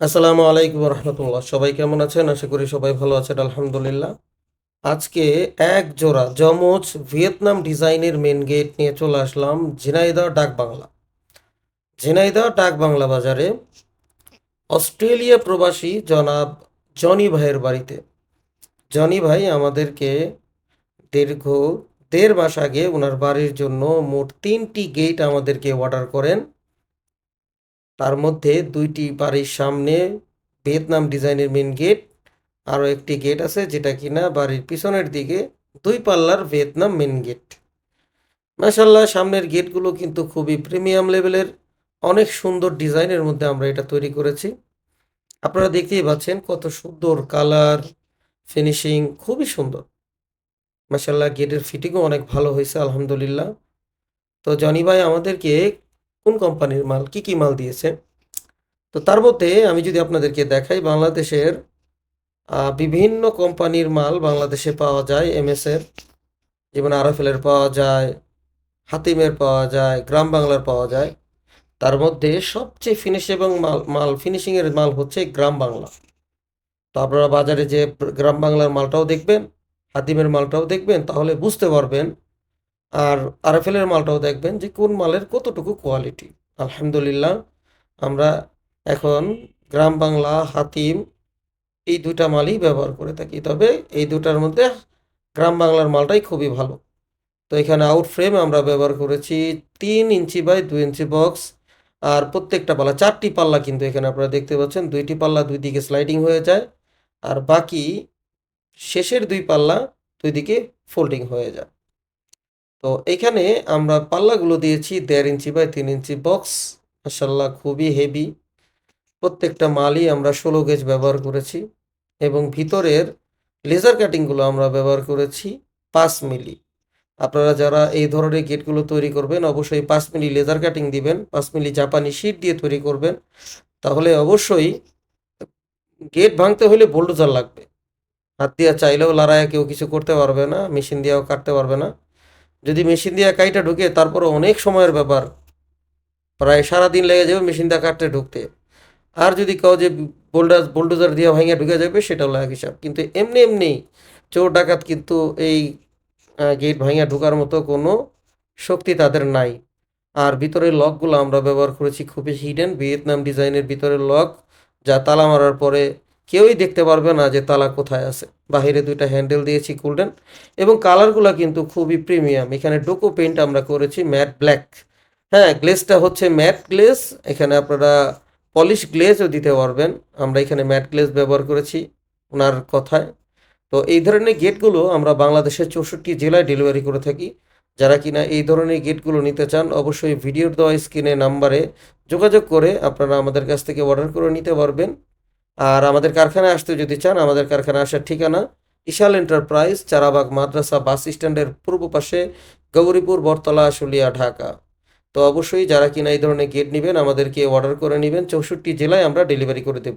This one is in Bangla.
আসসালামু আলাইকুম রহমতুল্লাহ। সবাই কেমন আছেন? আশা করি সবাই ভালো আছেন, আলহামদুলিল্লাহ। আজকে এক জোড়া যমজ ভিয়েতনাম ডিজাইনের মেন গেট নিয়ে চলে আসলাম ঝিনাইদহ ডাক বাংলা। ঝিনাইদহ ডাক বাংলা বাজারে অস্ট্রেলিয়া প্রবাসী জনাব জনি ভাইয়ের বাড়িতে। জনি ভাই আমাদেরকে দীর্ঘ 1.5 মাস আগে ওনার বাড়ির জন্য মোট 3টি গেট আমাদেরকে অর্ডার করেন। তার মধ্যে 2টি বাড়ির সামনে ভিয়েতনাম ডিজাইনের মেন গেট, আরও একটি গেট আছে যেটা কিনা বাড়ির পিছনের দিকে 2 পাল্লার ভিয়েতনাম মেন গেট। মাশাল্লাহ, সামনের গেটগুলো কিন্তু খুবই প্রিমিয়াম লেভেলের, অনেক সুন্দর ডিজাইনের মধ্যে আমরা এটা তৈরি করেছি। আপনারা দেখতেই পাচ্ছেন কত সুন্দর কালার, ফিনিশিং খুবই সুন্দর। মাশাল্লাহ, গেটের ফিটিংও অনেক ভালো হয়েছে, আলহামদুলিল্লাহ। তো জনি ভাই আমাদেরকে কোন কোম্পানির মাল, কি মাল দিয়েছে, তো তার মধ্যে আমি যদি আপনাদেরকে দেখাই, বাংলাদেশের বিভিন্ন কোম্পানির মাল বাংলাদেশে পাওয়া যায়। এমএসের, যেমন আরএফএলের পাওয়া যায়, হাতিমের পাওয়া যায়, গ্রাম বাংলার পাওয়া যায়। তার মধ্যে সবচেয়ে ফিনিশ এবং ফিনিশিংয়ের মাল হচ্ছে গ্রাম বাংলা। তো আপনারা বাজারে যে গ্রাম বাংলার মালটাও দেখবেন, হাতিমের মালটাও দেখবেন, তাহলে বুঝতে পারবেন। আর আরএফএলের মালটাও দেখবেন যে কোন মালের কতটুকু কোয়ালিটি। আলহামদুলিল্লাহ, আমরা এখন গ্রাম বাংলা, হাতিম এই দুইটা মালই ব্যবহার করে থাকি। তবে এই দুটার মধ্যে গ্রাম বাংলার মালটাই খুবই ভালো। তো এখানে আউট ফ্রেম আমরা ব্যবহার করেছি 3 ইঞ্চি বাই 2 ইঞ্চি বক্স। আর প্রত্যেকটা পাল্লা 4টি পাল্লা, কিন্তু এখানে আপনারা দেখতে পাচ্ছেন 2টি পাল্লা 2 দিকে স্লাইডিং হয়ে যায়, আর বাকি শেষের 2 পাল্লা 2 দিকে ফোল্ডিং হয়ে যায়। তো এখানে আমরা পাল্লাগুলো দিয়েছি 1.5 ইঞ্চি বাই 3 ইঞ্চি বক্স। মাশাল্লাহ, খুবই হেভি। প্রত্যেকটা মালই আমরা 16 গেজ ব্যবহার করেছি, এবং ভিতরের লেজার কাটিংগুলো আমরা ব্যবহার করেছি 5 মিলি। আপনারা যারা এই ধরনের গেটগুলো তৈরি করবেন, অবশ্যই 5 মিলি লেজার কাটিং দিবেন, 5 মিলি জাপানি শিট দিয়ে তৈরি করবেন। তাহলে অবশ্যই গেট ভাঙতে হলে বোল্ডোজার লাগবে। হাত দিয়ে চাইলেও লড়াইয়া কেউ কিছু করতে পারবে না, মেশিন দিয়েও কাটতে পারবে না। যদি মেশিন দিয়ে কাইটা ঢুকে, তারপরে অনেক সময়ের ব্যাপার, প্রায় সারাদিন লেগে যাবে মেশিন দিয়ে কাটতে ঢুকতে। আর যদি কাউ যে বোল্ডোজার দিয়ে ভাঙে ঢুকে যাবে, সেটাও লাগে হিসাব। কিন্তু এমনি এমনি চোর ডাকাত কিন্তু এই গেট ভাঙিয়া ঢোকার মতো কোনো শক্তি তাদের নাই। আর ভিতরের লকগুলো আমরা ব্যবহার করেছি খুবই হিডেন ভিয়েতনাম ডিজাইনের ভিতরের লক, যা তালা মারার পরে কেউই দেখতে পারবে না যে তালা কোথায় আছে। বাহিরে 2টা হ্যান্ডেল দিয়েছি গোল্ডেন, এবং কালারগুলো কিন্তু খুবই প্রিমিয়াম। এখানে ডোকো পেইন্ট আমরা করেছি ম্যাট ব্ল্যাক। হ্যাঁ, গ্লেজটা হচ্ছে ম্যাট গ্লেজ। এখানে আপনারা পলিশ গ্লেজও দিতে পারবেন, আমরা এখানে ম্যাট গ্লেজ ব্যবহার করেছি ওনার কথায়। তো এই ধরনের গেটগুলো আমরা বাংলাদেশের 64 জেলায় ডেলিভারি করে থাকি। যারা কিনা এই ধরনের গেটগুলো নিতে চান, অবশ্যই ভিডিওর দেওয়া স্ক্রিনে নাম্বারে যোগাযোগ করে আপনারা আমাদের কাছ থেকে অর্ডার করে নিতে পারবেন। আর আমাদের কারখানায় আসতে যদি চান, আমাদের কারখানায় আসার ঠিকানা ইশাল এন্টারপ্রাইজ, চারাবাগ মাদ্রাসা বাস স্ট্যান্ডের পূর্ব পাশে, গৌরীপুর, বটতলা, আশুলিয়া, ঢাকা। তো অবশ্যই যারা কিনা এই ধরনের গেট নেবেন, আমাদেরকে অর্ডার করে নেবেন। 64 জেলায় আমরা ডেলিভারি করে দেব।